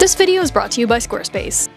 This video is brought to you by Squarespace.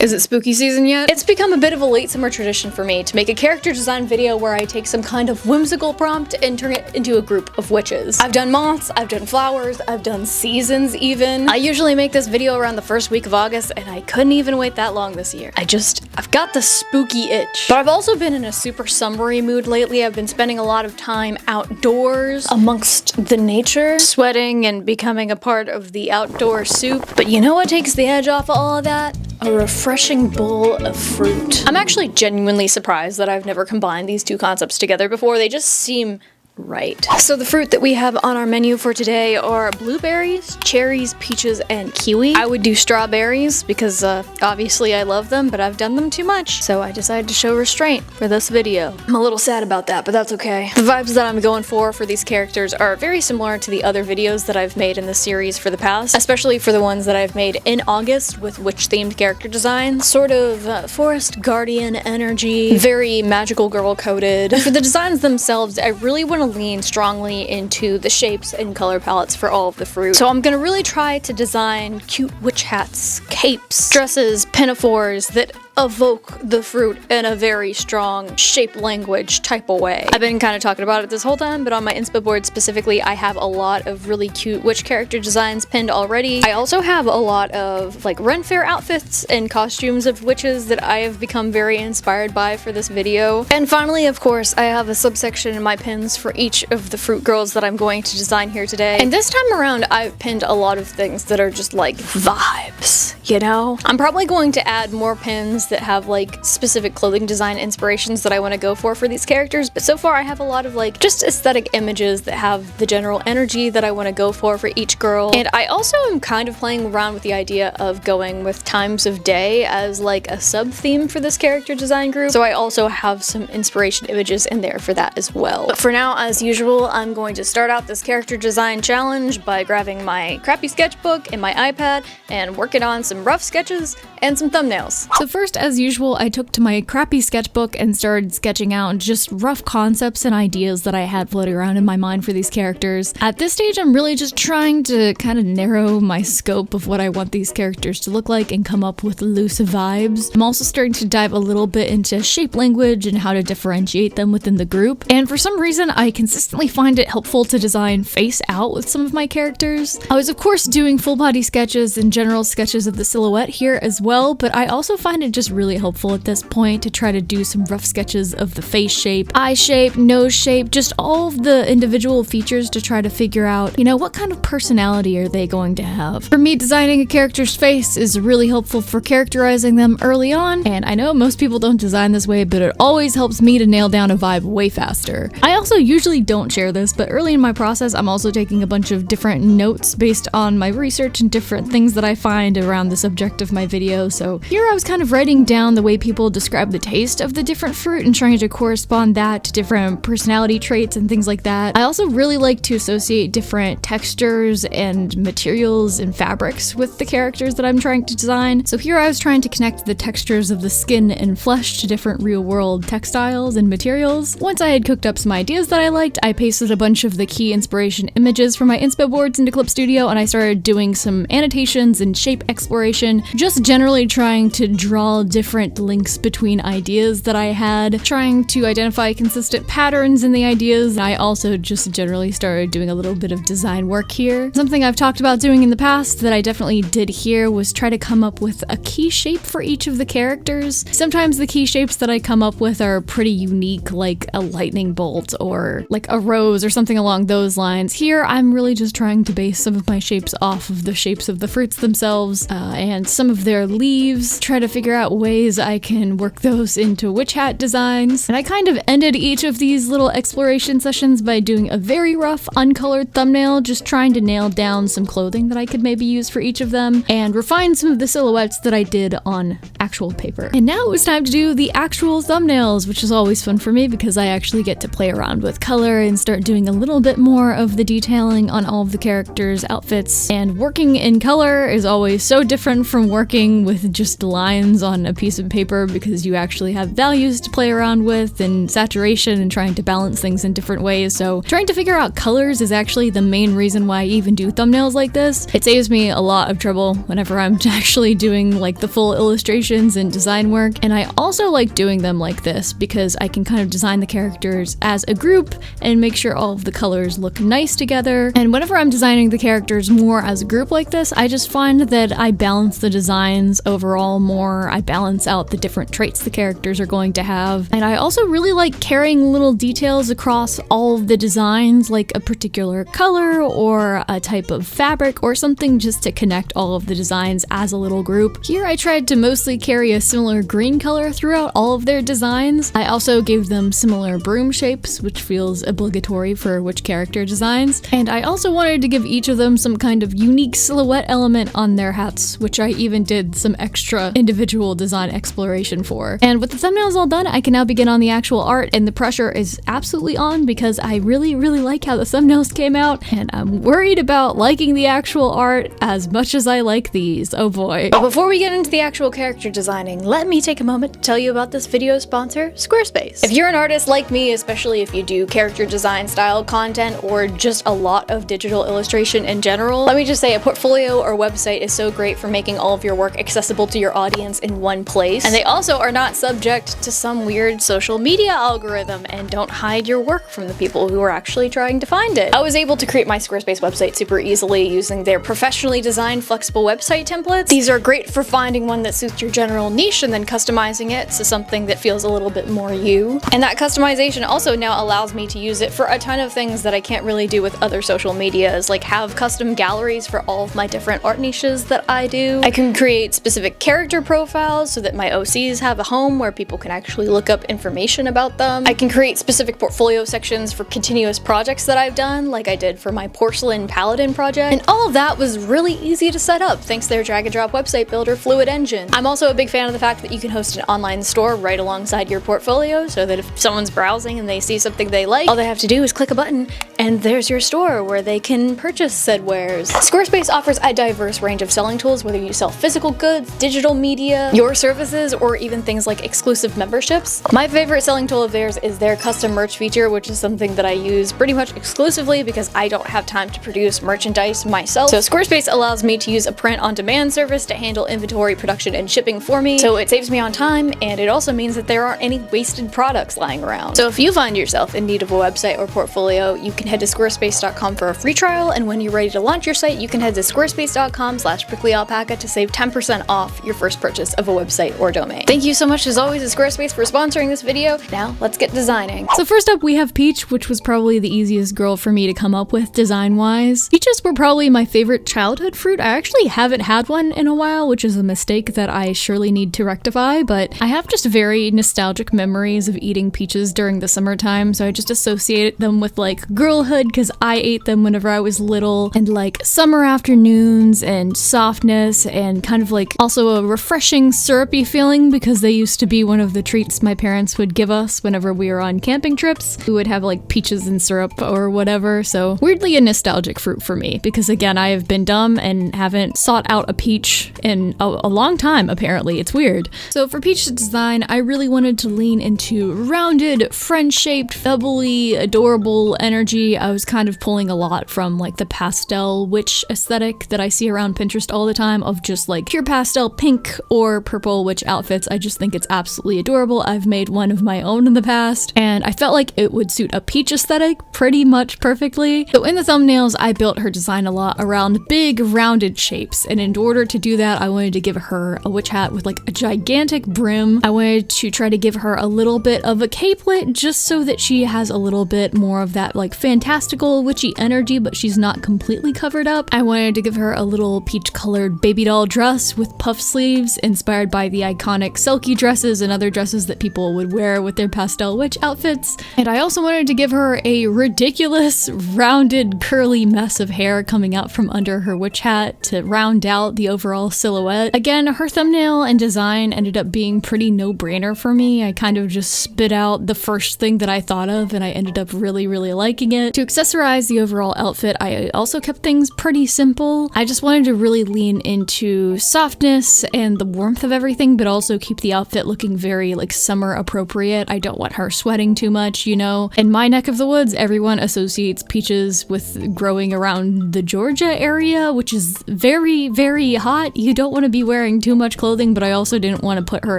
Is it spooky season yet? It's become a bit of a late summer tradition for me to make a character design video where I take some kind of whimsical prompt and turn it into a group of witches. I've done moths, I've done flowers, I've done seasons even. I usually make this video around the first week of August and I couldn't even wait that long this year. I've got the spooky itch. But I've also been in a super summery mood lately. I've been spending a lot of time outdoors amongst the nature, sweating and becoming a part of the outdoor soup. But you know what takes the edge off of all of that? A refreshing bowl of fruit. I'm actually genuinely surprised that I've never combined these two concepts together before. They just seem right. So the fruit that we have on our menu for today are blueberries, cherries, peaches, and kiwi. I would do strawberries because obviously I love them, but I've done them too much. So I decided to show restraint for this video. I'm a little sad about that, but that's okay. The vibes that I'm going for these characters are very similar to the other videos that I've made in the series for the past, especially for the ones that I've made in August with witch-themed character design. Sort of forest guardian energy, very magical girl coded. For the designs themselves, I really want to lean strongly into the shapes and color palettes for all of the fruit. So I'm gonna really try to design cute witch hats, capes, dresses, pinafores that evoke the fruit in a very strong shape language type of way. I've been kind of talking about it this whole time, but on my inspo board specifically, I have a lot of really cute witch character designs pinned already. I also have a lot of like Ren Fair outfits and costumes of witches that I have become very inspired by for this video. And finally, of course, I have a subsection in my pins for each of the fruit girls that I'm going to design here today. And this time around, I've pinned a lot of things that are just like vibes, you know? I'm probably going to add more pins that have like specific clothing design inspirations that I want to go for these characters, but so far I have a lot of like just aesthetic images that have the general energy that I want to go for each girl. And I also am kind of playing around with the idea of going with times of day as like a sub-theme for this character design group, so I also have some inspiration images in there for that as well. But for now, as usual, I'm going to start out this character design challenge by grabbing my crappy sketchbook and my iPad and working on some rough sketches and some thumbnails. So first, as usual, I took to my crappy sketchbook and started sketching out just rough concepts and ideas that I had floating around in my mind for these characters. At this stage, I'm really just trying to kind of narrow my scope of what I want these characters to look like and come up with loose vibes. I'm also starting to dive a little bit into shape language and how to differentiate them within the group. And for some reason, I consistently find it helpful to design face out with some of my characters. I was of course doing full body sketches and general sketches of the silhouette here as well, but I also find it just really helpful at this point to try to do some rough sketches of the face shape, eye shape, nose shape, just all of the individual features to try to figure out, you know, what kind of personality are they going to have. For me, designing a character's face is really helpful for characterizing them early on, and I know most people don't design this way, but it always helps me to nail down a vibe way faster. I also usually don't share this, but early in my process, I'm also taking a bunch of different notes based on my research and different things that I find around the subject of my video. So here I was kind of writing down the way people describe the taste of the different fruit and trying to correspond that to different personality traits and things like that. I also really like to associate different textures and materials and fabrics with the characters that I'm trying to design. So here I was trying to connect the textures of the skin and flesh to different real-world textiles and materials. Once I had cooked up some ideas that I liked, I pasted a bunch of the key inspiration images from my inspo boards into Clip Studio, and I started doing some annotations and shape exploration, just generally trying to draw different links between ideas that I had, trying to identify consistent patterns in the ideas. I also just generally started doing a little bit of design work here. Something I've talked about doing in the past that I definitely did here was try to come up with a key shape for each of the characters. Sometimes the key shapes that I come up with are pretty unique, like a lightning bolt or like a rose or something along those lines. Here, I'm really just trying to base some of my shapes off of the shapes of the fruits themselves and some of their leaves, try to figure out ways I can work those into witch hat designs. And I kind of ended each of these little exploration sessions by doing a very rough, uncolored thumbnail, just trying to nail down some clothing that I could maybe use for each of them and refine some of the silhouettes that I did on actual paper. And now it's time to do the actual thumbnails, which is always fun for me because I actually get to play around with color and start doing a little bit more of the detailing on all of the characters' outfits. And working in color is always so different from working with just lines on a piece of paper because you actually have values to play around with and saturation and trying to balance things in different ways. So trying to figure out colors is actually the main reason why I even do thumbnails like this. It saves me a lot of trouble whenever I'm actually doing like the full illustrations and design work. And I also like doing them like this because I can kind of design the characters as a group and make sure all of the colors look nice together. And whenever I'm designing the characters more as a group like this, I just find that I balance the designs overall more. I balance out the different traits the characters are going to have. And I also really like carrying little details across all of the designs, like a particular color or a type of fabric or something, just to connect all of the designs as a little group. Here I tried to mostly carry a similar green color throughout all of their designs. I also gave them similar broom shapes, which feels obligatory for which character designs. And I also wanted to give each of them some kind of unique silhouette element on their hats, which I even did some extra individual design exploration for. And with the thumbnails all done, I can now begin on the actual art, and the pressure is absolutely on because I really like how the thumbnails came out, and I'm worried about liking the actual art as much as I like these. Oh boy. But before we get into the actual character designing, let me take a moment to tell you about this video sponsor, Squarespace. If you're an artist like me, especially if you do character design style content or just a lot of digital illustration in general, let me just say a portfolio or website is so great for making all of your work accessible to your audience in one place. And they also are not subject to some weird social media algorithm and don't hide your work from the people who are actually trying to find it. I was able to create my Squarespace website super easily using their professionally designed flexible website templates. These are great for finding one that suits your general niche and then customizing it to something that feels a little bit more you. And that customization also now allows me to use it for a ton of things that I can't really do with other social medias, like have custom galleries for all of my different art niches that I do. I can create specific character profiles so that my OCs have a home where people can actually look up information about them. I can create specific portfolio sections for continuous projects that I've done, like I did for my Porcelain Paladin project. And all of that was really easy to set up thanks to their drag and drop website builder, Fluid Engine. I'm also a big fan of the fact that you can host an online store right alongside your portfolio, so that if someone's browsing and they see something they like, all they have to do is click a button and there's your store where they can purchase said wares. Squarespace offers a diverse range of selling tools, whether you sell physical goods, digital media, your services, or even things like exclusive memberships. My favorite selling tool of theirs is their custom merch feature, which is something that I use pretty much exclusively because I don't have time to produce merchandise myself. So Squarespace allows me to use a print-on-demand service to handle inventory, production, and shipping for me, so it saves me on time, and it also means that there aren't any wasted products lying around. So if you find yourself in need of a website or portfolio, you can head to squarespace.com for a free trial, and when you're ready to launch your site, you can head to squarespace.com/pricklyalpaca to save 10% off your first purchase of a website or domain. Thank you so much as always to Squarespace for sponsoring this video. Now let's get designing. So first up we have Peach, which was probably the easiest girl for me to come up with design-wise. Peaches were probably my favorite childhood fruit. I actually haven't had one in a while, which is a mistake that I surely need to rectify, but I have just very nostalgic memories of eating peaches during the summertime, so I just associate them with like girlhood because I ate them whenever I was little, and like summer afternoons and softness and kind of like also a refreshing syrupy feeling because they used to be one of the treats my parents would give us whenever we were on camping trips. We would have like peaches and syrup or whatever, so weirdly a nostalgic fruit for me because again I have been dumb and haven't sought out a peach in a long time apparently. It's weird. So for peach design I really wanted to lean into rounded, friend-shaped, bubbly, adorable energy. I was kind of pulling a lot from like the pastel witch aesthetic that I see around Pinterest all the time of just like pure pastel pink or purple witch outfits. I just think it's absolutely adorable. I've made one of my own in the past and I felt like it would suit a peach aesthetic pretty much perfectly. So in the thumbnails I built her design a lot around big rounded shapes, and in order to do that I wanted to give her a witch hat with like a gigantic brim. I wanted to try to give her a little bit of a capelet just so that she has a little bit more of that like fantastical witchy energy, but she's not completely covered up. I wanted to give her a little peach colored baby doll dress with puff sleeves inspired by the iconic Selkie dresses and other dresses that people would wear with their pastel witch outfits. And I also wanted to give her a ridiculous rounded curly mess of hair coming out from under her witch hat to round out the overall silhouette. Again, her thumbnail style and design ended up being pretty no-brainer for me. I kind of just spit out the first thing that I thought of and I ended up really liking it. To accessorize the overall outfit, I also kept things pretty simple. I just wanted to really lean into softness and the warmth of everything, but also keep the outfit looking very like summer appropriate. I don't want her sweating too much, you know. In my neck of the woods, everyone associates peaches with growing around the Georgia area, which is very hot. You don't want to be wearing too much clothing, but I also didn't want to put her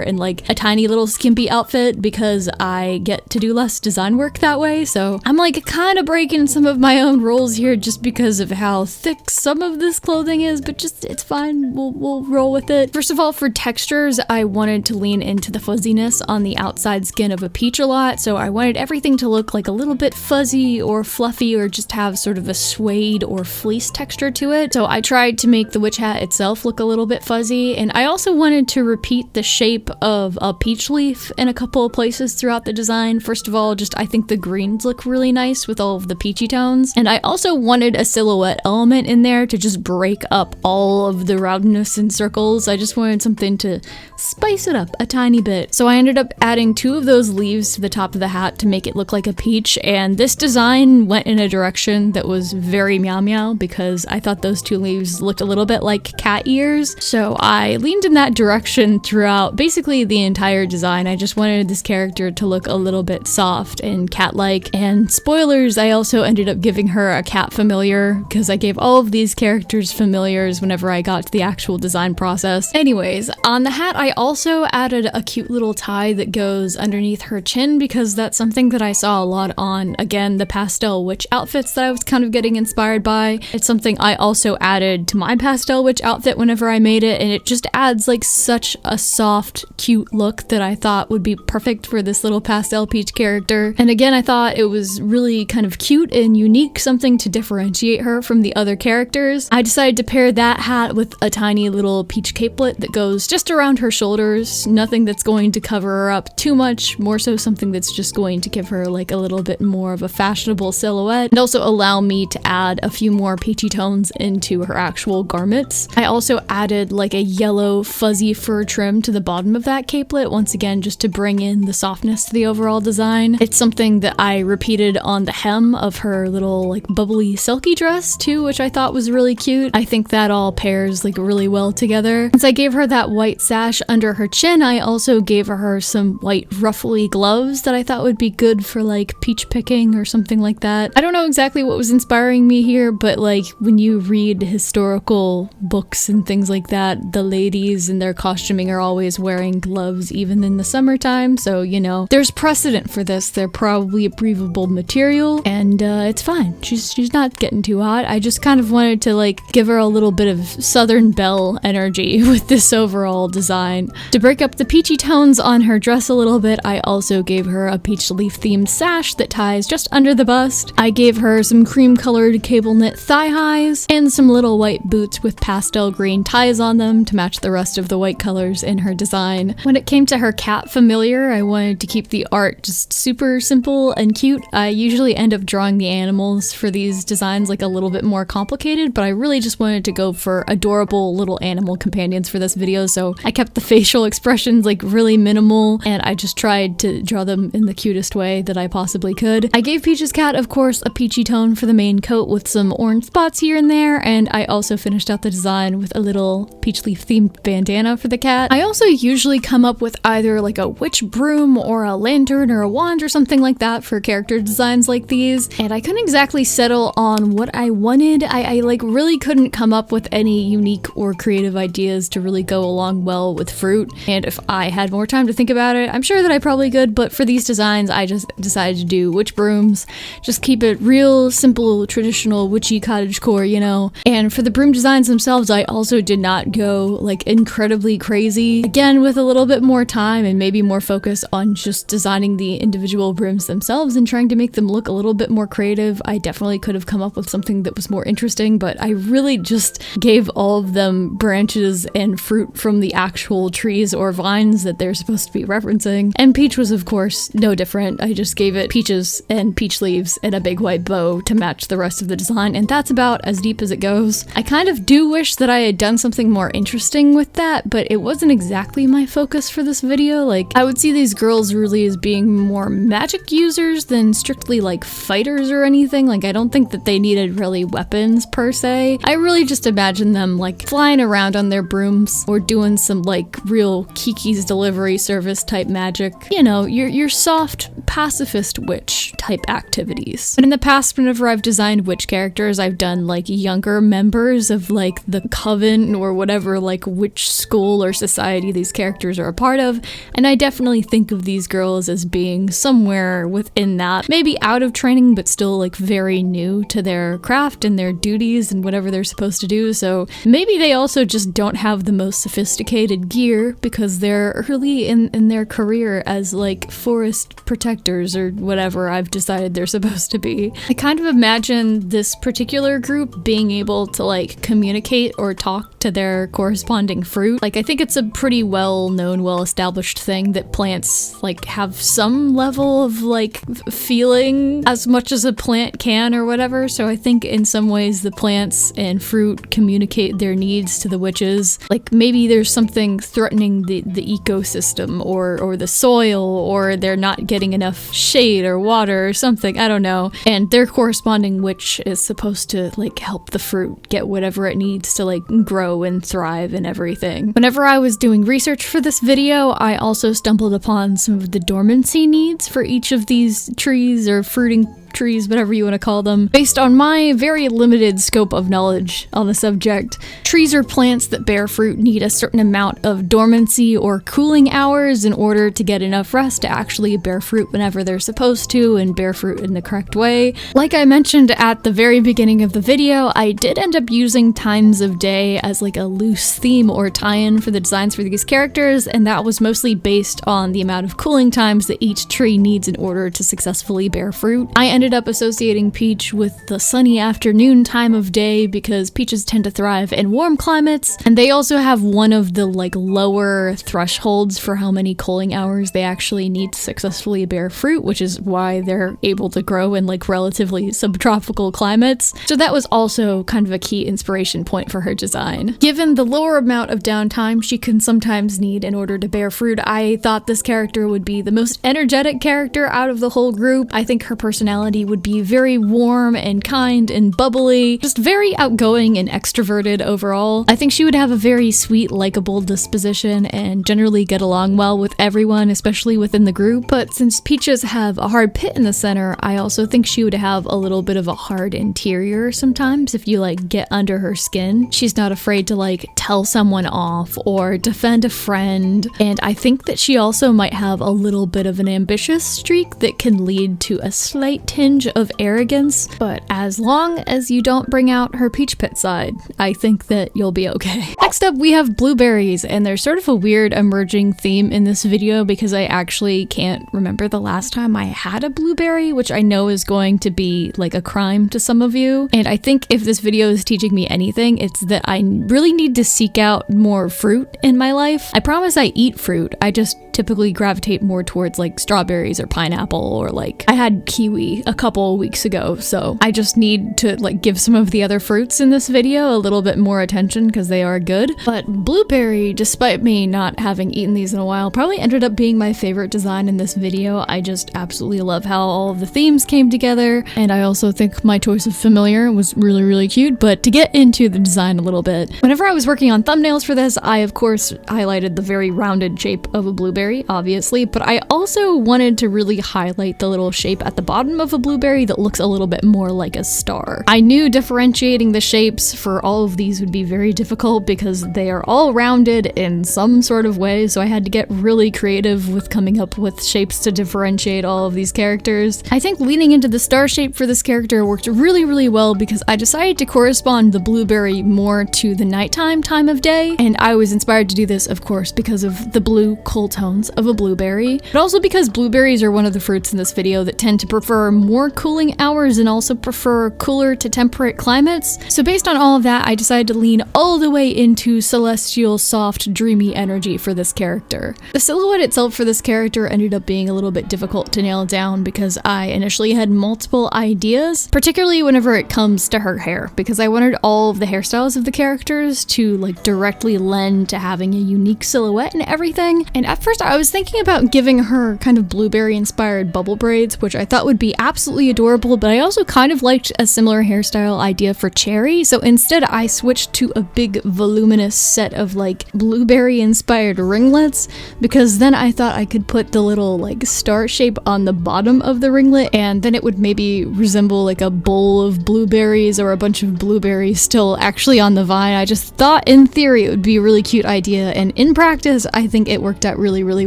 in like a tiny little skimpy outfit because I get to do less design work that way. So I'm like kind of breaking some of my own rules here just because of how thick some of this clothing is, but just it's fine. We'll roll with it. First of all, for textures, I wanted to lean into the fuzziness on the outside skin of a peach a lot. So I wanted everything to look like a little bit fuzzy or fluffy or just have sort of a suede or fleece texture to it. So I tried to make the witch hat itself look a little bit fuzzy, and I also wanted to repeat the shape of a peach leaf in a couple of places throughout the design. First of all, just I think the greens look really nice with all of the peachy tones, and I also wanted a silhouette element in there to just break up all of the roundness and circles. I just wanted something to spice it up a tiny bit. So I ended up adding 2 of those leaves to the top of the hat to make it look like a peach, and this design went in a direction that was very meow meow because I thought those 2 leaves looked a little bit like cat ears. So I leaned in that direction throughout basically the entire design. I just wanted this character to look a little bit soft and cat-like. And spoilers, I also ended up giving her a cat familiar because I gave all of these characters familiars whenever I got to the actual design process. Anyways, on the hat I also added a cute little tie that goes underneath her chin because that's something that I saw a lot on, again, the pastel witch outfits that I was kind of getting inspired by. It's something I also added to my pastel witch outfit whenever I made it, and it just adds like such a soft, cute look that I thought would be perfect for this little pastel peach character. And again, I thought it was really kind of cute and unique, something to differentiate her from the other characters. I decided to pair that hat with a tiny little peach capelet that goes just around her shoulders, nothing that's going to cover her up too much, more so something that's just going to give her like a little bit more of a fashionable silhouette and also allow me to add a few more peachy tones into her actual garments. I also added like a yellow fuzzy fur trim to the bottom of that capelet, once again just to bring in the softness to the overall design. It's something that I repeated on the hem of her little like bubbly silky dress too, which I thought was really cute. I think that all pairs like really well together. Since I gave her that white sash under her chin, I also gave her some white ruffly gloves that I thought would be good for like peach picking or something like that. I don't know exactly what was inspiring me here, but like when you read historical books and things like that, the ladies in their costuming are always wearing gloves even in the summertime, so you know there's precedent for this. They're probably a breathable material and it's fine. She's not getting too hot. I just kind of wanted to like give her a little bit of Southern Belle energy with this overall design. To break up the peachy tones on her dress a little bit, I also gave her a peach leaf themed sash that ties just under the bust. I gave her some cream colored cable knit thigh highs and some little white boots with pastel green ties on them to match the rest of the white colors in her design. When it came to her cat familiar, I wanted to keep the art just super simple and cute. I usually end up drawing the animals for these designs like a little bit more complicated, but I really just wanted to go for adorable little animal companions for this video, so I kept the facial expressions like really minimal and I just tried to draw them in the cutest way that I possibly could. I gave Peach's cat, of course, a peachy tone for the main coat with some orange spots here and there, and I also finished out the design with a little peach leaf themed bandana for the cat. I also usually come up with either like a witch broom or a lantern or a wand or something like that for character designs like these, and I couldn't exactly settle on what I wanted. I like really couldn't come up with any unique or creative ideas to really go along well with fruit, and if I had more time to think about it, I'm sure that I probably could, but for these designs I just decided to do witch brooms, just keep it real simple, traditional witchy cottagecore, you know. And for the broom designs themselves, I also did not go like incredibly crazy. Again, with a little bit more time and maybe more focus on just designing the individual brooms themselves and trying to make them look a little bit more creative, I definitely could have come up with something that was more interesting, but I really just gave all of them branches and fruit from the actual trees or vines that they're supposed to be referencing. And Peach was, of course, no different. I just gave it peaches and peach leaves and a big white bow to match the rest of the design, and that's about as deep as it goes. I kind of do wish that I had done something more interesting with that that, but it wasn't exactly my focus for this video. Like, I would see these girls really as being more magic users than strictly like fighters or anything. Like, I don't think that they needed really weapons per se. I really just imagine them like flying around on their brooms or doing some like real Kiki's Delivery Service type magic. You know, your soft pacifist witch type activities. But in the past, whenever I've designed witch characters, I've done like younger members of like the coven or whatever like witch school or society these characters are a part of, and I definitely think of these girls as being somewhere within that, maybe out of training but still like very new to their craft and their duties and whatever they're supposed to do. So maybe they also just don't have the most sophisticated gear because they're early in their career as like forest protectors or whatever I've decided they're supposed to be. I kind of imagine this particular group being able to like communicate or talk to their corresponding fruit. Like, I think it's a pretty well-known, well-established thing that plants like have some level of like feeling as much as a plant can or whatever. So I think in some ways the plants and fruit communicate their needs to the witches. Like, maybe there's something threatening the ecosystem or the soil, or they're not getting enough shade or water or something, I don't know. And their corresponding witch is supposed to like help the fruit get whatever it needs to like grow and thrive and everything. Whenever I was doing research for this video, I also stumbled upon some of the dormancy needs for each of these trees or fruiting trees, whatever you want to call them. Based on my very limited scope of knowledge on the subject, trees or plants that bear fruit need a certain amount of dormancy or cooling hours in order to get enough rest to actually bear fruit whenever they're supposed to and bear fruit in the correct way. Like I mentioned at the very beginning of the video, I did end up using times of day as like a loose theme or tie-in for the designs for these characters, and that was mostly based on the amount of cooling times that each tree needs in order to successfully bear fruit. I ended up associating peach with the sunny afternoon time of day because peaches tend to thrive in warm climates, and they also have one of the like lower thresholds for how many cooling hours they actually need to successfully bear fruit, which is why they're able to grow in like relatively subtropical climates. So that was also kind of a key inspiration point for her design. Given the lower amount of downtime she can sometimes need in order to bear fruit, I thought this character would be the most energetic character out of the whole group. I think her personality would be very warm and kind and bubbly, just very outgoing and extroverted overall. I think she would have a very sweet, likable disposition and generally get along well with everyone, especially within the group. But since peaches have a hard pit in the center, I also think she would have a little bit of a hard interior sometimes if you like get under her skin. She's not afraid to like tell someone off or defend a friend, and I think that she also might have a little bit of an ambitious streak that can lead to a slight tinge of arrogance, but as long as you don't bring out her peach pit side, I think that you'll be okay. Next up, we have blueberries, and there's sort of a weird emerging theme in this video because I actually can't remember the last time I had a blueberry, which I know is going to be like a crime to some of you. And I think if this video is teaching me anything, it's that I really need to seek out more fruit in my life. I promise I eat fruit, I just typically gravitate more towards like strawberries or pineapple, or like I had kiwi a couple weeks ago, so I just need to like give some of the other fruits in this video a little bit more attention because they are good. But blueberry, despite me not having eaten these in a while, probably ended up being my favorite design in this video. I just absolutely love how all of the themes came together, and I also think my choice of familiar was really, really cute. But to get into the design a little bit, whenever I was working on thumbnails for this, I of course highlighted the very rounded shape of a blueberry, obviously, but I also wanted to really highlight the little shape at the bottom of a blueberry that looks a little bit more like a star. I knew differentiating the shapes for all of these would be very difficult because they are all rounded in some sort of way, so I had to get really creative with coming up with shapes to differentiate all of these characters. I think leaning into the star shape for this character worked really, really well because I decided to correspond the blueberry more to the nighttime time of day, and I was inspired to do this, of course, because of the blue cool tones browns of a blueberry, but also because blueberries are one of the fruits in this video that tend to prefer more cooling hours and also prefer cooler to temperate climates. So based on all of that, I decided to lean all the way into celestial, soft, dreamy energy for this character. The silhouette itself for this character ended up being a little bit difficult to nail down because I initially had multiple ideas, particularly whenever it comes to her hair, because I wanted all of the hairstyles of the characters to like directly lend to having a unique silhouette and everything. And at first I was thinking about giving her kind of blueberry inspired bubble braids, which I thought would be absolutely adorable, but I also kind of liked a similar hairstyle idea for Cherry, so instead I switched to a big voluminous set of like blueberry inspired ringlets, because then I thought I could put the little like star shape on the bottom of the ringlet and then it would maybe resemble like a bowl of blueberries or a bunch of blueberries still actually on the vine. I just thought in theory it would be a really cute idea, and in practice I think it worked out really, really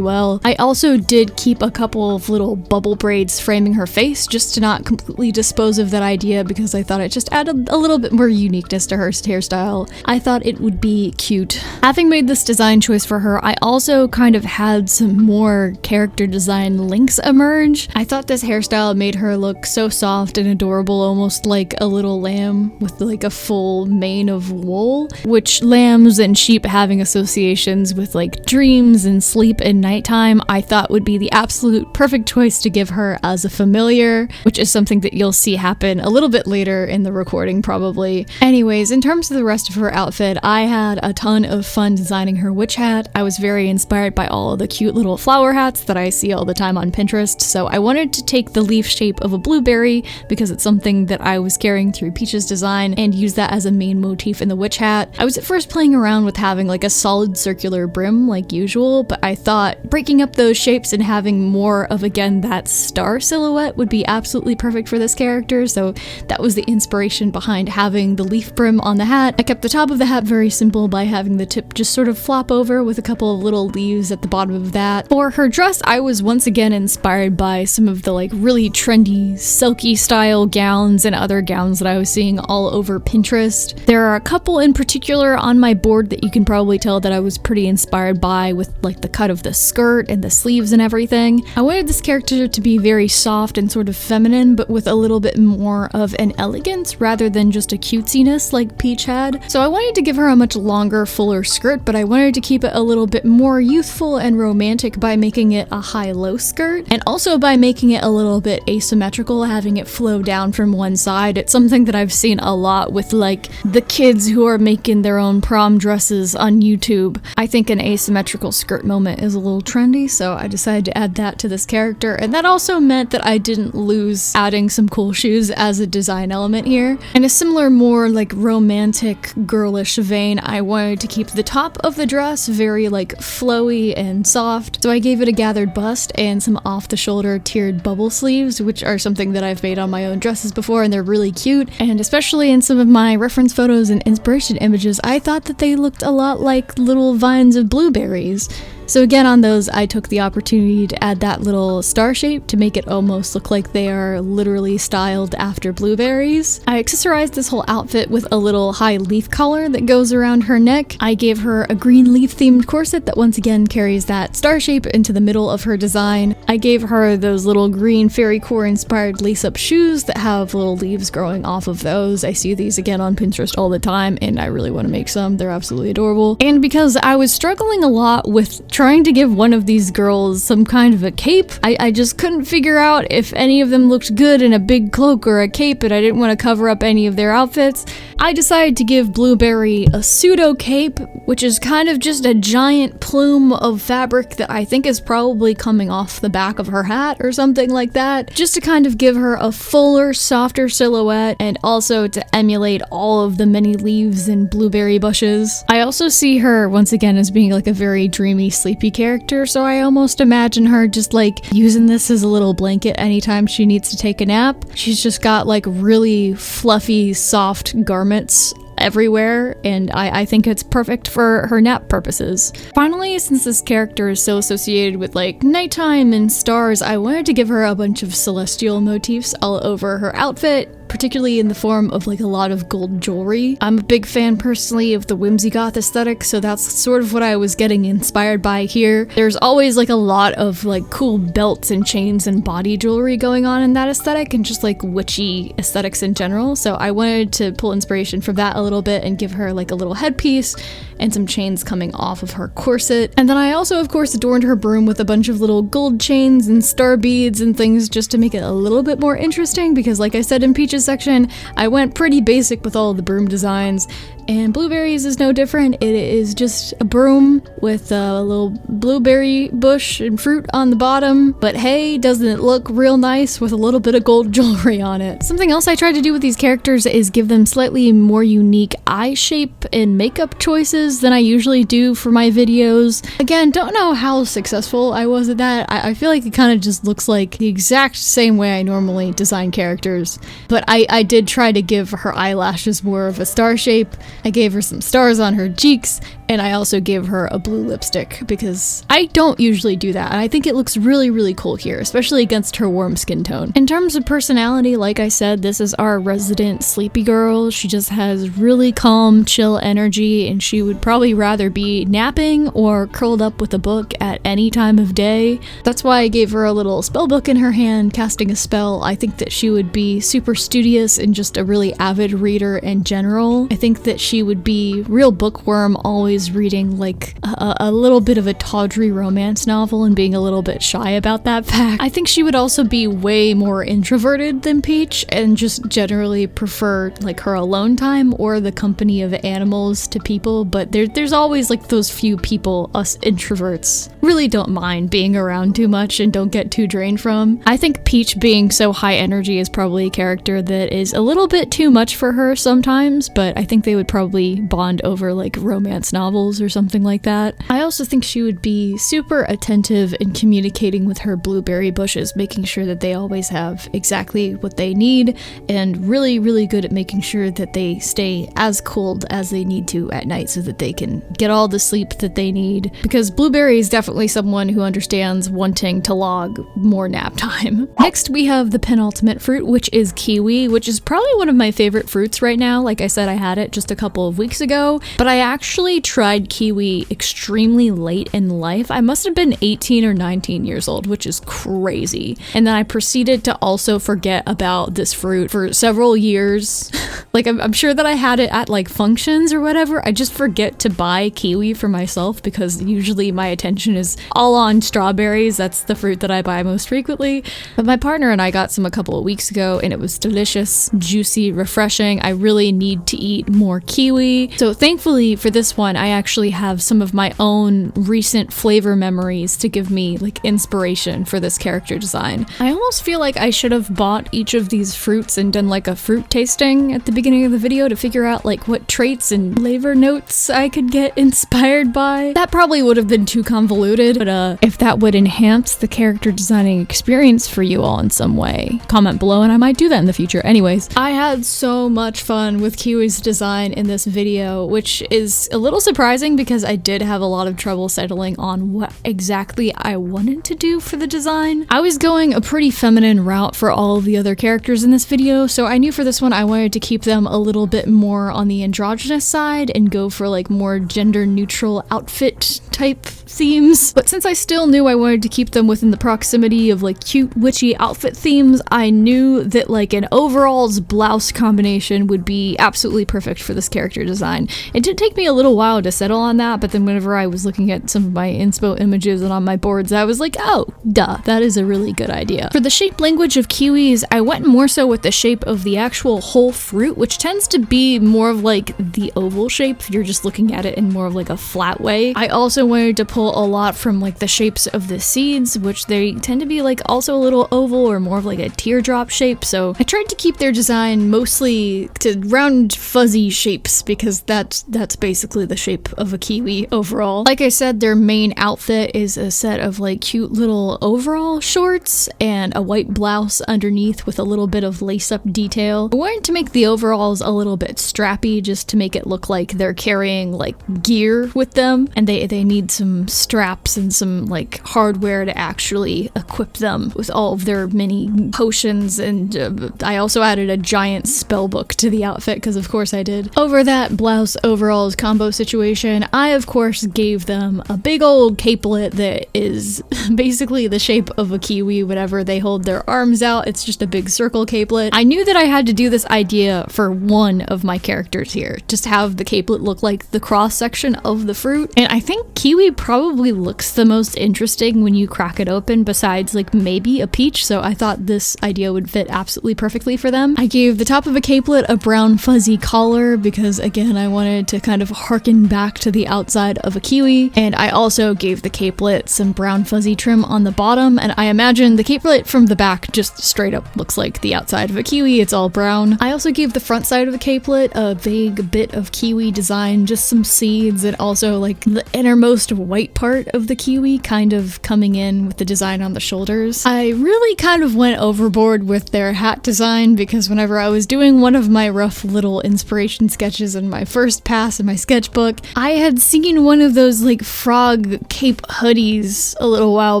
well. I also did keep a couple of little bubble braids framing her face just to not completely dispose of that idea, because I thought it just added a little bit more uniqueness to her hairstyle. I thought it would be cute. Having made this design choice for her, I also kind of had some more character design links emerge. I thought this hairstyle made her look so soft and adorable, almost like a little lamb with like a full mane of wool, which lambs and sheep having associations with like dreams and sleep and nighttime, I thought would be the absolute perfect choice to give her as a familiar, which is something that you'll see happen a little bit later in the recording probably. Anyways, in terms of the rest of her outfit, I had a ton of fun designing her witch hat. I was very inspired by all of the cute little flower hats that I see all the time on Pinterest, so I wanted to take the leaf shape of a blueberry because it's something that I was carrying through Peach's design and use that as a main motif in the witch hat. I was at first playing around with having like a solid circular brim like usual, but I thought breaking up those shapes and having more of, again, that star silhouette would be absolutely perfect for this character, so that was the inspiration behind having the leaf brim on the hat. I kept the top of the hat very simple by having the tip just sort of flop over with a couple of little leaves at the bottom of that. For her dress, I was once again inspired by some of the like really trendy silky style gowns and other gowns that I was seeing all over Pinterest. There are a couple in particular on my board that you can probably tell that I was pretty inspired by, with like the cut of the skirt and the sleeves and everything. I wanted this character to be very soft and sort of feminine, but with a little bit more of an elegance rather than just a cutesiness like Peach had. So I wanted to give her a much longer, fuller skirt, but I wanted to keep it a little bit more youthful and romantic by making it a high-low skirt, and also by making it a little bit asymmetrical, having it flow down from one side. It's something that I've seen a lot with like the kids who are making their own prom dresses on YouTube. I think an asymmetrical skirt moment is a little trendy, so I decided to add that to this character, and that also meant that I didn't lose adding some cool shoes as a design element here. In a similar, more like romantic, girlish vein, I wanted to keep the top of the dress very like flowy and soft, so I gave it a gathered bust and some off-the-shoulder tiered bubble sleeves, which are something that I've made on my own dresses before, and they're really cute, and especially in some of my reference photos and inspiration images, I thought that they looked a lot like little vines of blueberries. So again, on those, I took the opportunity to add that little star shape to make it almost look like they are literally styled after blueberries. I accessorized this whole outfit with a little high leaf collar that goes around her neck. I gave her a green leaf themed corset that once again carries that star shape into the middle of her design. I gave her those little green fairy core inspired lace up shoes that have little leaves growing off of those. I see these again on Pinterest all the time and I really want to make some. They're absolutely adorable. And because I was struggling a lot with trying to give one of these girls some kind of a cape, I just couldn't figure out if any of them looked good in a big cloak or a cape, and I didn't want to cover up any of their outfits. I decided to give Blueberry a pseudo cape, which is kind of just a giant plume of fabric that I think is probably coming off the back of her hat or something like that, just to kind of give her a fuller, softer silhouette and also to emulate all of the many leaves and blueberry bushes. I also see her once again as being like a very dreamy, sleepy character, so I almost imagine her just like using this as a little blanket anytime she needs to take a nap. She's just got like really fluffy, soft garments everywhere, and I think it's perfect for her nap purposes. Finally, since this character is so associated with like nighttime and stars, I wanted to give her a bunch of celestial motifs all over her outfit. particularly in the form of like a lot of gold jewelry. I'm a big fan personally of the whimsy goth aesthetic, so that's sort of what I was getting inspired by here. There's always like a lot of like cool belts and chains and body jewelry going on in that aesthetic, and just like witchy aesthetics in general, so I wanted to pull inspiration from that a little bit and give her like a little headpiece and some chains coming off of her corset. And then I also, of course, adorned her broom with a bunch of little gold chains and star beads and things just to make it a little bit more interesting, because like I said in Peach's section, I went pretty basic with all the broom designs, and Blueberries is no different. It is just a broom with a little blueberry bush and fruit on the bottom, but hey, doesn't it look real nice with a little bit of gold jewelry on it? Something else I tried to do with these characters is give them slightly more unique eye shape and makeup choices than I usually do for my videos. Again, don't know how successful I was at that. I feel like it kind of just looks like the exact same way I normally design characters, but I did try to give her eyelashes more of a star shape. I gave her some stars on her cheeks, and I also gave her a blue lipstick because I don't usually do that, and I think it looks really, really cool here, especially against her warm skin tone. In terms of personality, like I said, this is our resident sleepy girl. She just has really calm, chill energy, and she would probably rather be napping or curled up with a book at any time of day. That's why I gave her a little spell book in her hand, casting a spell. I think that she would be super studious and just a really avid reader in general. I think that she would be real bookworm, always reading like a little bit of a tawdry romance novel and being a little bit shy about that fact. I think she would also be way more introverted than Peach and just generally prefer like her alone time or the company of animals to people, but there's always like those few people, us introverts, really don't mind being around too much and don't get too drained from. I think Peach being so high energy is probably a character that is a little bit too much for her sometimes, but I think they would probably bond over like romance novels or something like that. I also think she would be super attentive in communicating with her blueberry bushes, making sure that they always have exactly what they need, and really, really good at making sure that they stay as cold as they need to at night so that they can get all the sleep that they need, because Blueberry is definitely someone who understands wanting to log more nap time. Next, we have the penultimate fruit, which is kiwi, which is probably one of my favorite fruits right now. Like I said, I had it just a couple of weeks ago, but I actually tried kiwi extremely late in life. I must have been 18 or 19 years old, which is crazy. And then I proceeded to also forget about this fruit for several years. Like I'm sure that I had it at like functions or whatever. I just forget to buy kiwi for myself because usually my attention is all on strawberries. That's the fruit that I buy most frequently. But my partner and I got some a couple of weeks ago, and it was delicious, juicy, refreshing. I really need to eat more kiwi. So thankfully for this one, I actually have some of my own recent flavor memories to give me like inspiration for this character design. I almost feel like I should have bought each of these fruits and done like a fruit tasting at the beginning of the video to figure out like what traits and flavor notes I could get inspired by. That probably would have been too convoluted, but if that would enhance the character designing experience for you all in some way, comment below and I might do that in the future. Anyways, I had so much fun with Kiwi's design in this video, which is a little surprising because I did have a lot of trouble settling on what exactly I wanted to do for the design. I was going a pretty feminine route for all of the other characters in this video, so I knew for this one I wanted to keep them a little bit more on the androgynous side and go for like more gender neutral outfit type themes. But since I still knew I wanted to keep them within the proximity of like cute witchy outfit themes, I knew that like an overalls blouse combination would be absolutely perfect for this character design. It did take me a little while to settle on that, but then whenever I was looking at some of my inspo images and on my boards, I was like, oh, duh, that is a really good idea. For the shape language of kiwis, I went more so with the shape of the actual whole fruit, which tends to be more of like the oval shape if you're just looking at it in more of like a flat way. I also wanted to pull a lot from like the shapes of the seeds, which they tend to be like also a little oval or more of like a teardrop shape, so I tried to keep their design mostly to round fuzzy shapes because that's basically the shape shape of a kiwi overall. Like I said, their main outfit is a set of like cute little overall shorts and a white blouse underneath with a little bit of lace-up detail. I wanted to make the overalls a little bit strappy just to make it look like they're carrying like gear with them, and they need some straps and some like hardware to actually equip them with all of their mini potions, and I also added a giant spell book to the outfit because of course I did. Over that blouse overalls combo situation, I of course gave them a big old capelet that is basically the shape of a kiwi whenever they hold their arms out. It's just a big circle capelet. I knew that I had to do this idea for one of my characters here, just have the capelet look like the cross section of the fruit, and I think kiwi probably looks the most interesting when you crack it open besides like maybe a peach, so I thought this idea would fit absolutely perfectly for them. I gave the top of a capelet a brown fuzzy collar because again I wanted to kind of harken back to the outside of a kiwi, and I also gave the capelet some brown fuzzy trim on the bottom, and I imagine the capelet from the back just straight up looks like the outside of a kiwi. It's all brown. I also gave the front side of the capelet a vague bit of kiwi design, just some seeds, and also like the innermost white part of the kiwi kind of coming in with the design on the shoulders. I really kind of went overboard with their hat design because whenever I was doing one of my rough little inspiration sketches in my first pass in my sketchbook, I had seen one of those like frog cape hoodies a little while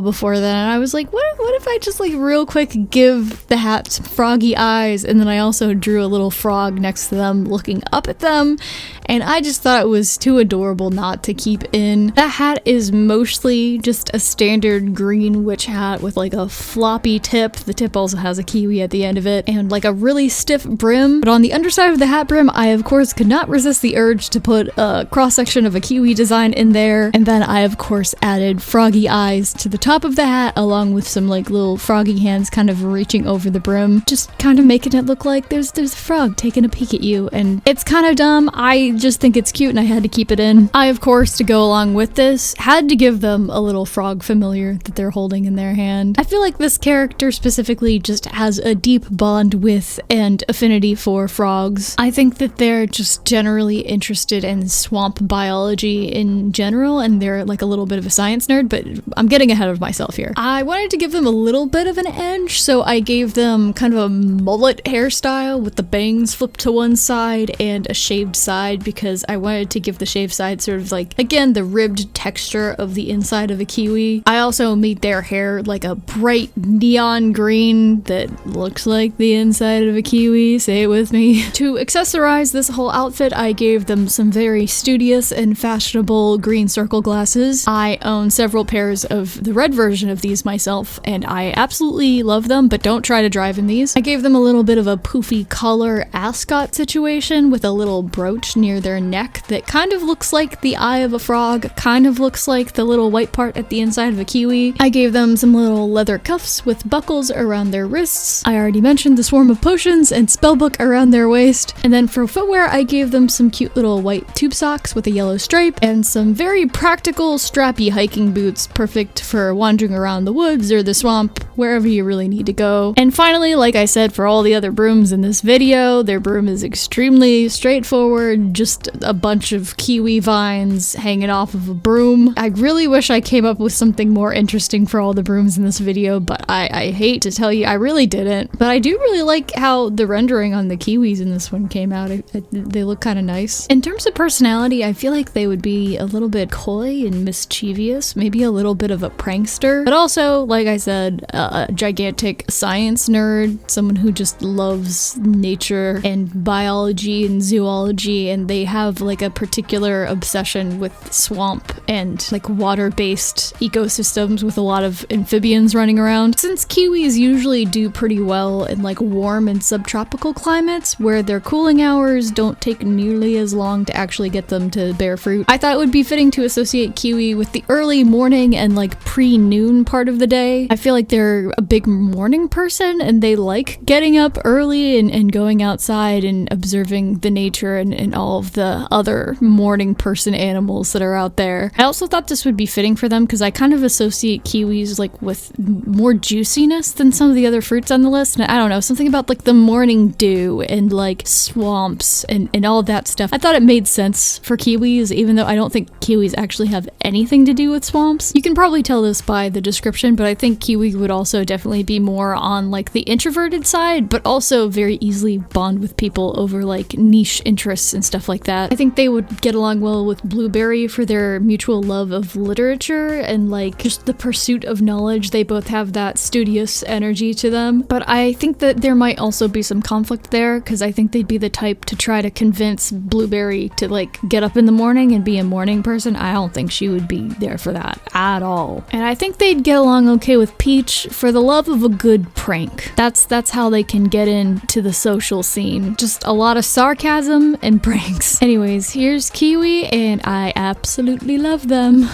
before then, and I was like, what if I just like real quick give the hat some froggy eyes, and then I also drew a little frog next to them looking up at them, and I just thought it was too adorable not to keep in. That hat is mostly just a standard green witch hat with like a floppy tip. The tip also has a kiwi at the end of it and like a really stiff brim, but on the underside of the hat brim I of course could not resist the urge to put a cross section of a kiwi design in there, and then I of course added froggy eyes to the top of the hat along with some like little froggy hands kind of reaching over the brim, just kind of making it look like there's a frog taking a peek at you, and it's kind of dumb. I just think it's cute and I had to keep it in. I of course, to go along with this, had to give them a little frog familiar that they're holding in their hand. I feel like this character specifically just has a deep bond with and affinity for frogs. I think that they're just generally interested in swamp biology in general, and they're like a little bit of a science nerd, but I'm getting ahead of myself here. I wanted to give them a little bit of an edge, so I gave them kind of a mullet hairstyle with the bangs flipped to one side and a shaved side because I wanted to give the shaved side sort of like, again, the ribbed texture of the inside of a kiwi. I also made their hair like a bright neon green that looks like the inside of a kiwi, say it with me. To accessorize this whole outfit, I gave them some very studious and fashionable green circle glasses. I own several pairs of the red version of these myself, and I absolutely love them, but don't try to drive in these. I gave them a little bit of a poofy collar ascot situation with a little brooch near their neck that kind of looks like the eye of a frog, kind of looks like the little white part at the inside of a kiwi. I gave them some little leather cuffs with buckles around their wrists. I already mentioned the swarm of potions and spellbook around their waist. And then for footwear, I gave them some cute little white tube socks with a yellow stripe and some very practical strappy hiking boots, perfect for wandering around the woods or the swamp, wherever you really need to go. And finally, like I said for all the other brooms in this video, their broom is extremely straightforward, just a bunch of kiwi vines hanging off of a broom. I really wish I came up with something more interesting for all the brooms in this video, but I hate to tell you, I really didn't. But I do really like how the rendering on the kiwis in this one came out. They look kind of nice. In terms of personality, I feel like they would be a little bit coy and mischievous, maybe a little bit of a prankster, but also, like I said, a gigantic science nerd, someone who just loves nature and biology and zoology, and they have like a particular obsession with swamp and like water-based ecosystems with a lot of amphibians running around. Since kiwis usually do pretty well in like warm and subtropical climates where their cooling hours don't take nearly as long to actually get them to bear fruit, I thought it would be fitting to associate kiwi with the early morning and like pre-noon part of the day. I feel like they're a big morning person and they like getting up early and going outside and observing the nature and all of the other morning person animals that are out there. I also thought this would be fitting for them because I kind of associate kiwis like with more juiciness than some of the other fruits on the list, and I don't know, something about like the morning dew and like swamps and all that stuff. I thought it made sense for kiwis, even though I don't think kiwis actually have anything to do with swamps. You can probably tell this by the description, but I think kiwi would also definitely be more on like the introverted side, but also very easily bond with people over like niche interests and stuff like that. I think they would get along well with blueberry for their mutual love of literature and like just the pursuit of knowledge. They both have that studious energy to them, but I think that there might also be some conflict there because I think they'd be the type to try to convince blueberry to like get up in the morning and be a morning person. I don't think she would be there for that at all. And I think they'd get along okay with Peach for the love of a good prank. That's how they can get into the social scene. Just a lot of sarcasm and pranks. Anyways, here's Kiwi, and I absolutely love them.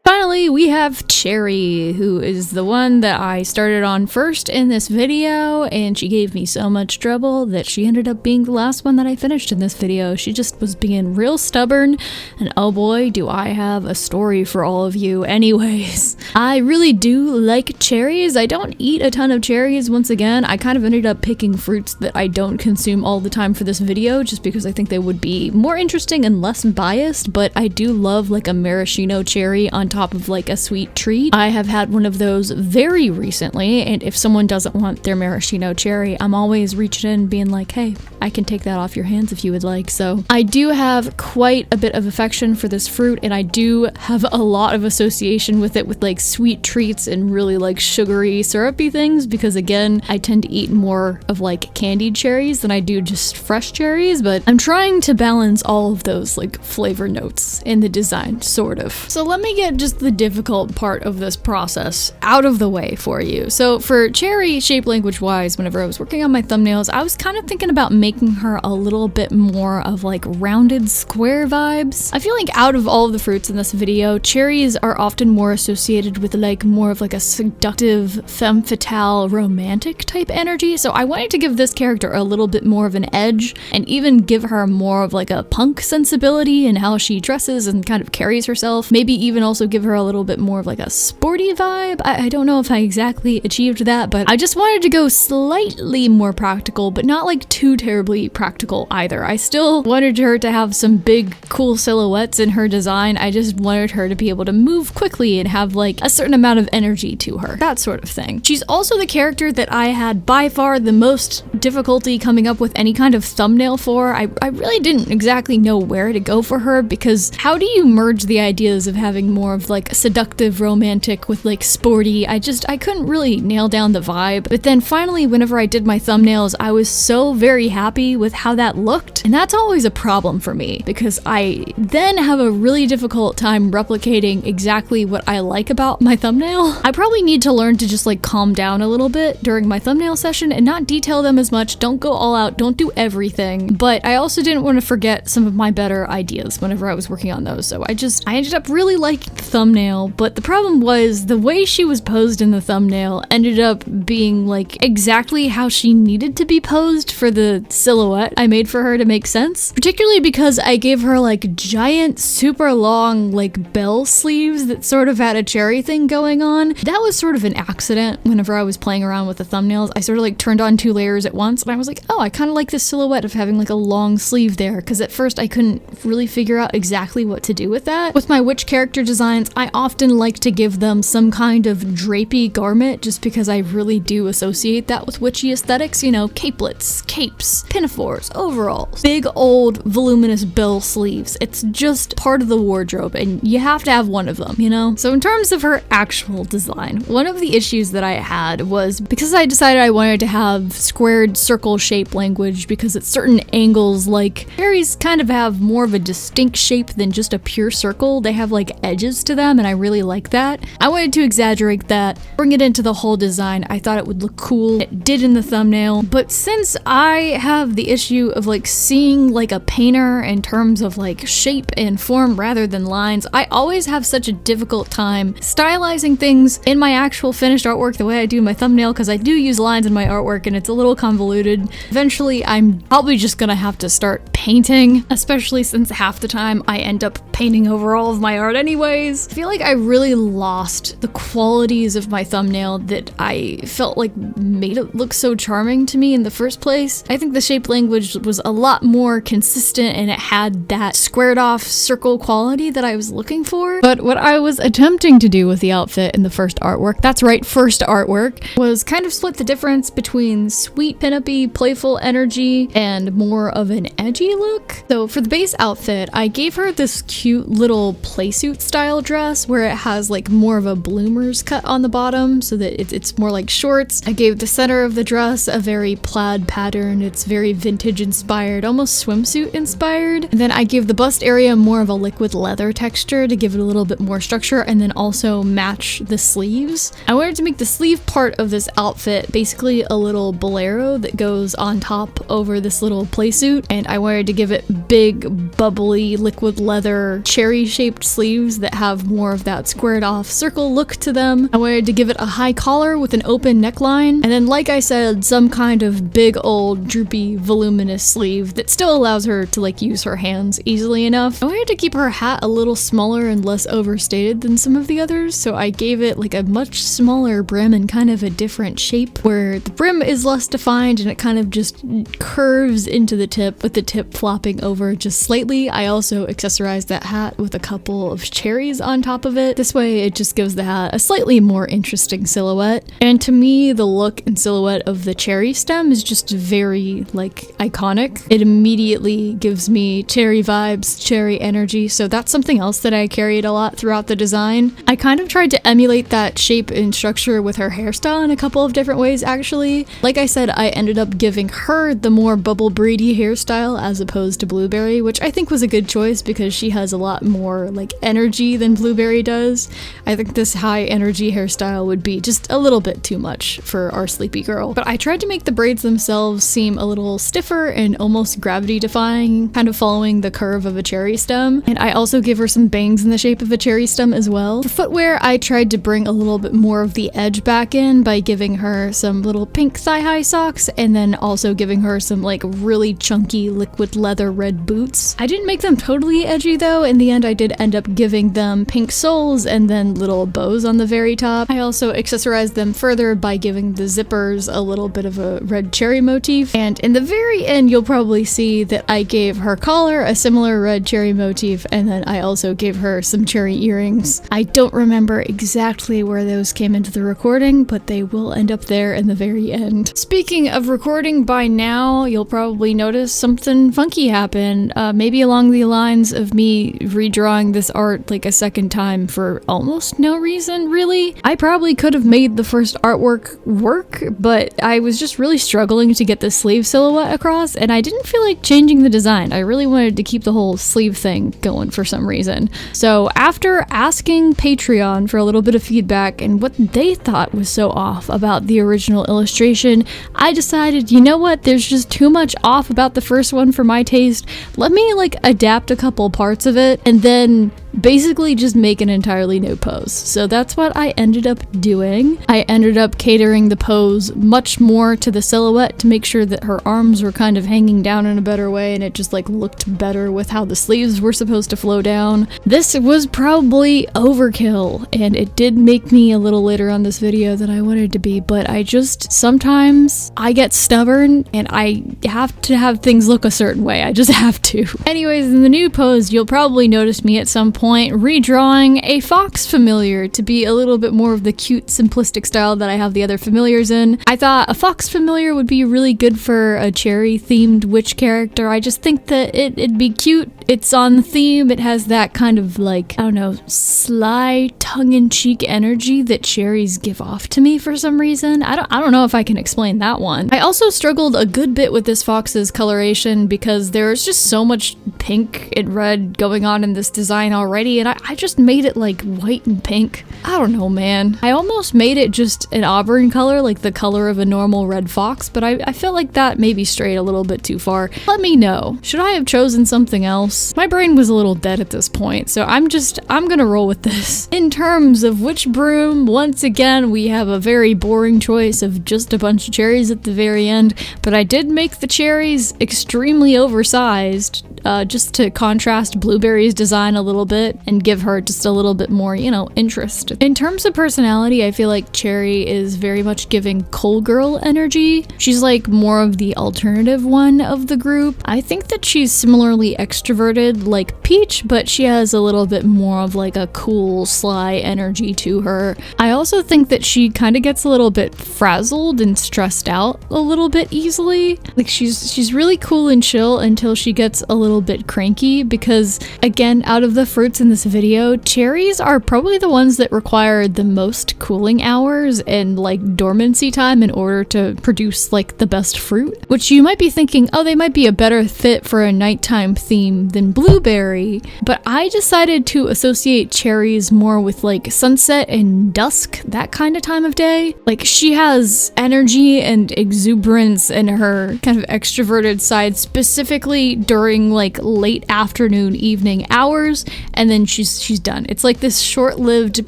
Finally, we have Cherry, who is the one that I started on first in this video, and she gave me so much trouble that she ended up being the last one that I finished in this video. She just was being real stubborn, and oh boy, do I have a story for all of you. Anyways, I really do like cherries. I don't eat a ton of cherries. Once again, I kind of ended up picking fruits that I don't consume all the time for this video, just because I think they would be more interesting and less biased, but I do love like a maraschino cherry on top of like a sweet treat. I have had one of those very recently, and if someone doesn't want their maraschino cherry, I'm always reaching in being like, hey, I can take that off your hands if you would like. So I do have quite a bit of affection for this fruit, and I do have a lot of association with it with like sweet treats and really like sugary syrupy things, because again, I tend to eat more of like candied cherries than I do just fresh cherries, but I'm trying to balance all of those like flavor notes in the design, sort of. So let me get just the difficult part of this process out of the way for you. So for Cherry, shape language wise, whenever I was working on my thumbnails, I was kind of thinking about making her a little bit more of like rounded square vibes. I feel like out of all of the fruits in this video, cherries are often more associated with like more of like a seductive femme fatale romantic type energy. So I wanted to give this character a little bit more of an edge and even give her more of like a punk sensibility in how she dresses and kind of carries herself. Maybe even also give her a little bit more of like a sporty vibe. I don't know if I exactly achieved that, but I just wanted to go slightly more practical, but not like too terribly practical either. I still wanted her to have some big cool silhouettes in her design. I just wanted her to be able to move quickly and have like a certain amount of energy to her, that sort of thing. She's also the character that I had by far the most difficulty coming up with any kind of thumbnail for. I really didn't exactly know where to go for her, because how do you merge the ideas of having more of like seductive romantic with like sporty? I couldn't really nail down the vibe. But then finally, whenever I did my thumbnails, I was so very happy with how that looked, and that's always a problem for me because I then have a really difficult time replicating exactly what I like about my thumbnail. I probably need to learn to just like calm down a little bit during my thumbnail session and not detail them as much. Don't go all out, don't do everything, but I also didn't want to forget some of my better ideas whenever I was working on those. So I ended up really liking the thumbnail, but the problem was the way she was posed in the thumbnail ended up being like exactly how she needed to be posed for the silhouette I made for her to make sense, particularly because I gave her like giant super long like bell sleeves that sort of had a cherry thing going on. That was sort of an accident. Whenever I was playing around with the thumbnails, I sort of like turned on 2 layers at once, and I was like, oh, I kind of like the silhouette of having like a long sleeve there, because at first I couldn't really figure out exactly what to do with that. With my witch character designs, I often like to give them some kind of drapey garment just because I really do associate that with witchy aesthetics, you know, capelets, capes, pinafores, overalls, big old voluminous bell sleeves. It's just part of the wardrobe and you have to have one of them, you know? So in terms of her actual design, one of the issues that I had was because I decided I wanted to have squared circle shape language, because at certain angles, like fairies kind of have more of a distinct shape than just a pure circle. They have like edges to them, and I really like that. I wanted to exaggerate that, bring it into the whole design. I thought it would look cool. It did in the thumbnail, but since I have the issue of like seeing like a painter in terms of like shape and form rather than lines, I always have such a difficult time stylizing things in my actual finished artwork the way I do my thumbnail, because I do use lines in my artwork and it's a little convoluted. Eventually, I'm probably just gonna have to start painting, especially since half the time I end up painting over all of my art anyways. feel like I really lost the qualities of my thumbnail that I felt like made it look so charming to me in the first place. I think the shape language was a lot more consistent and it had that squared off circle quality that I was looking for. But what I was attempting to do with the outfit in the first artwork, that's right, first artwork, was kind of split the difference between sweet, pin-up-y, playful energy and more of an edgy look. So for the base outfit, I gave her this cute little playsuit style dress where it has like more of a bloomer's cut on the bottom so that it's more like shorts. I gave the center of the dress a very plaid pattern. It's very vintage inspired, almost swimsuit inspired. And then I gave the bust area more of a liquid leather texture to give it a little bit more structure and then also match the sleeves. I wanted to make the sleeve part of this outfit basically a little bolero that goes on top over this little playsuit, and I wanted to give it big, bubbly, liquid leather, cherry-shaped sleeves that have more of that squared-off circle look to them. I wanted to give it a high collar with an open neckline, and then, like I said, some kind of big, old, droopy, voluminous sleeve that still allows her to, like, use her hands easily enough. I wanted to keep her hat a little smaller and less overstated than some of the others, so I gave it, like, a much smaller brim and kind of a different shape, where the brim is less defined and it kind of just curves into the tip, with the tip flopping over just slightly. I also accessorized that hat with a couple of cherries on top of it. This way it just gives the hat a slightly more interesting silhouette. And to me, the look and silhouette of the cherry stem is just very, like, iconic. It immediately gives me cherry vibes, cherry energy, so that's something else that I carried a lot throughout the design. I kind of tried to emulate that shape and structure with her hairstyle in a couple of different ways, actually. Like I said, I ended up giving her the more bubble braidy hairstyle as opposed to Blueberry, which I think was a good choice because she has a lot more like energy than Blueberry does. I think this high energy hairstyle would be just a little bit too much for our sleepy girl. But I tried to make the braids themselves seem a little stiffer and almost gravity defying, kind of following the curve of a cherry stem. And I also gave her some bangs in the shape of a cherry stem as well. For footwear, I tried to bring a little bit more of the edge back in by giving her some little pink thigh-high socks and then also giving her some like really chunky liquid leather red boots. I didn't make them totally edgy though. In the end, I did end up giving them pink soles and then little bows on the very top. I also accessorized them further by giving the zippers a little bit of a red cherry motif. And in the very end, you'll probably see that I gave her collar a similar red cherry motif, and then I also gave her some cherry earrings. I don't remember exactly where those came into the recording, but they will end up there in the very end. Speaking of recording, by now you'll probably notice something funky happen, maybe along the lines of me redrawing this art like a second time for almost no reason, really. I probably could have made the first artwork work, but I was just really struggling to get the sleeve silhouette across, and I didn't feel like changing the design. I really wanted to keep the whole sleeve thing going for some reason. So after asking Patreon for a little bit of feedback and what they thought was so off about the original illustration, I decided, you know what, there's just too much off about the first one for my taste. Let me like adapt a couple parts of it and then basically just make an entirely new pose. So that's what I ended up doing. I ended up catering the pose much more to the silhouette to make sure that her arms were kind of hanging down in a better way and it just like looked better with how the sleeves were supposed to flow down. This was probably overkill and it did make me a little later on this video than I wanted to be, but I just sometimes I get stubborn and I have to have things look a certain way. I just have to. Anyways, in the new pose, you'll probably notice me at some point redrawing a fox familiar to be a little bit more of the cute, simplistic style that I have the other familiars in. I thought a fox familiar would be really good for a cherry-themed witch character. I just think that it'd be cute. It's on theme. It has that kind of like, I don't know, sly, tongue-in-cheek energy that cherries give off to me for some reason. I don't know if I can explain that one. I also struggled a good bit with this fox's coloration because there's just so much pink and red going on in this design already, and I just made it like white and pink. I don't know, man. I almost made it just an auburn color, like the color of a normal red fox, but I felt like that maybe strayed a little bit too far. Let me know. Should I have chosen something else? My brain was a little dead at this point, so I'm gonna roll with this. In terms of which broom, once again, we have a very boring choice of just a bunch of cherries at the very end, but I did make the cherries extremely oversized. just to contrast Blueberry's design a little bit and give her just a little bit more, you know, interest. In terms of personality, I feel like Cherry is very much giving Coal Girl energy. She's like more of the alternative one of the group. I think that she's similarly extroverted like Peach, but she has a little bit more of like a cool, sly energy to her. I also think that she kind of gets a little bit frazzled and stressed out a little bit easily. Like she's really cool and chill until she gets a little bit cranky, because again, out of the fruits in this video, cherries are probably the ones that require the most cooling hours and like dormancy time in order to produce like the best fruit, which you might be thinking, oh, they might be a better fit for a nighttime theme than Blueberry, but I decided to associate cherries more with like sunset and dusk, that kind of time of day. Like she has energy and exuberance in her kind of extroverted side, specifically during like late afternoon, evening hours, and then she's done. It's like this short-lived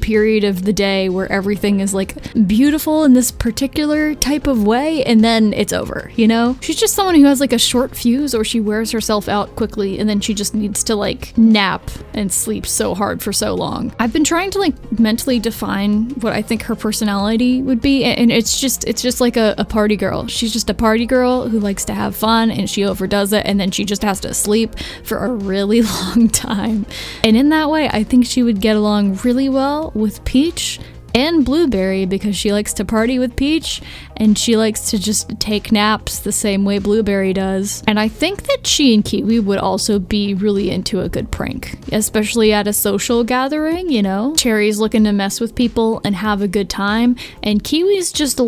period of the day where everything is like beautiful in this particular type of way, and then it's over, you know? She's just someone who has like a short fuse, or she wears herself out quickly and then she just needs to like nap and sleep so hard for so long. I've been trying to like mentally define what I think her personality would be, and it's just like a party girl. She's just a party girl who likes to have fun, and she overdoes it, and then she just has to sleep for a really long time. And in that way, I think she would get along really well with Peach and Blueberry, because she likes to party with Peach and she likes to just take naps the same way Blueberry does. And I think that she and Kiwi would also be really into a good prank, especially at a social gathering, you know? Cherry's looking to mess with people and have a good time, and Kiwi's just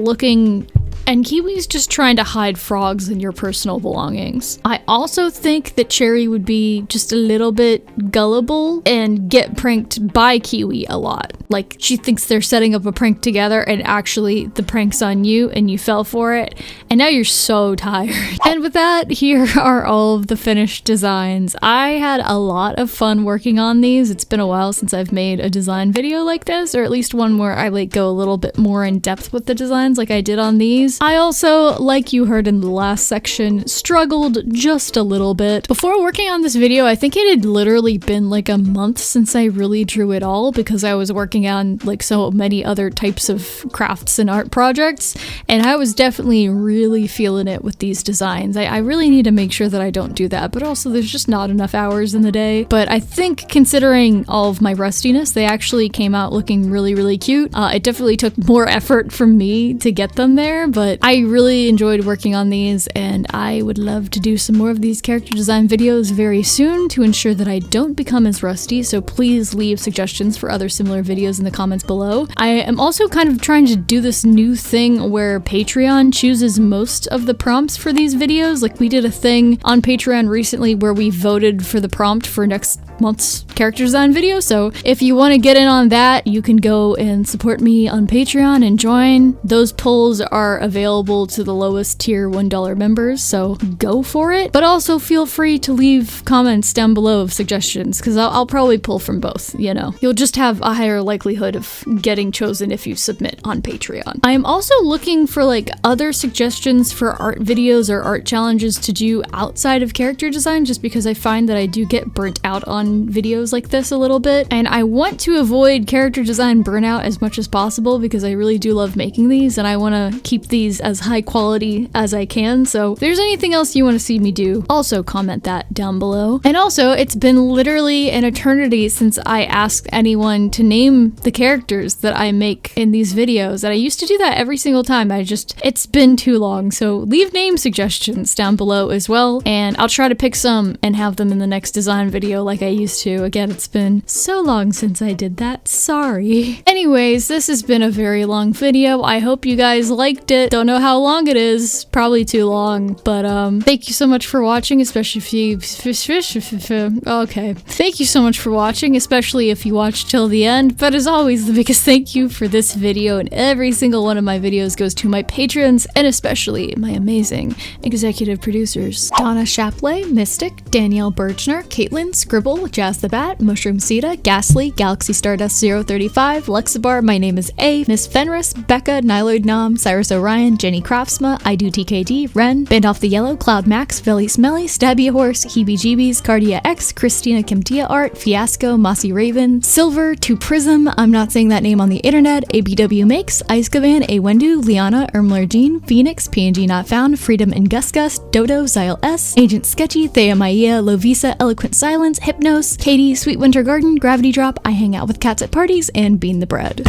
trying to hide frogs in your personal belongings. I also think that Cherry would be just a little bit gullible and get pranked by Kiwi a lot. Like, she thinks they're setting up a prank together, and actually the prank's on you and you fell for it, and now you're so tired. And with that, here are all of the finished designs. I had a lot of fun working on these. It's been a while since I've made a design video like this, or at least one where I like go a little bit more in depth with the designs like I did on these. I also, like you heard in the last section, struggled just a little bit. Before working on this video, I think it had literally been like a month since I really drew it all, because I was working on like so many other types of crafts and art projects, and I was definitely really feeling it with these designs. I really need to make sure that I don't do that, but also there's just not enough hours in the day. But I think, considering all of my rustiness, they actually came out looking really, really cute. It definitely took more effort from me to get them there, but I really enjoyed working on these, and I would love to do some more of these character design videos very soon to ensure that I don't become as rusty, so please leave suggestions for other similar videos in the comments below. I am also kind of trying to do this new thing where Patreon chooses most of the prompts for these videos. Like, we did a thing on Patreon recently where we voted for the prompt for next month's character design video, so if you want to get in on that, you can go and support me on Patreon and join. Those polls are available to the lowest tier $1 members, so go for it. But also feel free to leave comments down below of suggestions, because I'll probably pull from both, you know. You'll just have a higher likelihood of getting chosen if you submit on Patreon. I am also looking for like other suggestions for art videos or art challenges to do outside of character design, just because I find that I do get burnt out on videos like this a little bit, and I want to avoid character design burnout as much as possible, because I really do love making these and I want to keep these as high quality as I can. So if there's anything else you want to see me do, also comment that down below. And also, it's been literally an eternity since I asked anyone to name the characters that I make in these videos, and I used to do that every single time. It's been too long, so leave name suggestions down below as well, and I'll try to pick some and have them in the next design video like I used to. Again, it's been so long since I did that, sorry. Anyways, this has been a very long video. I hope you guys liked it. Don't know how long it is, probably too long, but thank you so much for watching, especially if you okay. Thank you so much for watching, especially if you watched till the end. But as always, the biggest thank you for this video and every single one of my videos goes to my patrons, and especially my amazing executive producers: Donna Shapley, Mystic, Danielle Bergner, Caitlin, Scribble, Jazz the Bat, Mushroom Sita, Ghastly, Galaxy Stardust 035, Lexibar, My Name is A, Miss Fenris, Becca, Nyloid Nom, Cyrus Orion, Ryan, Jenny Craftsma, I Do TKD, Ren, Band Off the Yellow, Cloud Max, Velly Smelly, Stabby a Horse, Heebie Jeebies, Cardia X, Christina Kimtia Art, Fiasco, Mossy Raven, Silver, To Prism, I'm not saying that name on the internet, ABW Makes, Icegavan, A Wendu, Liana, Ermler Jean, Phoenix, PNG Not Found, Freedom and Gus Gus, Dodo, Zyle S, Agent Sketchy, Thea Maia, Lovisa, Eloquent Silence, Hypnos, Katie, Sweet Winter Garden, Gravity Drop, I Hang Out with Cats at Parties, and Bean the Bread.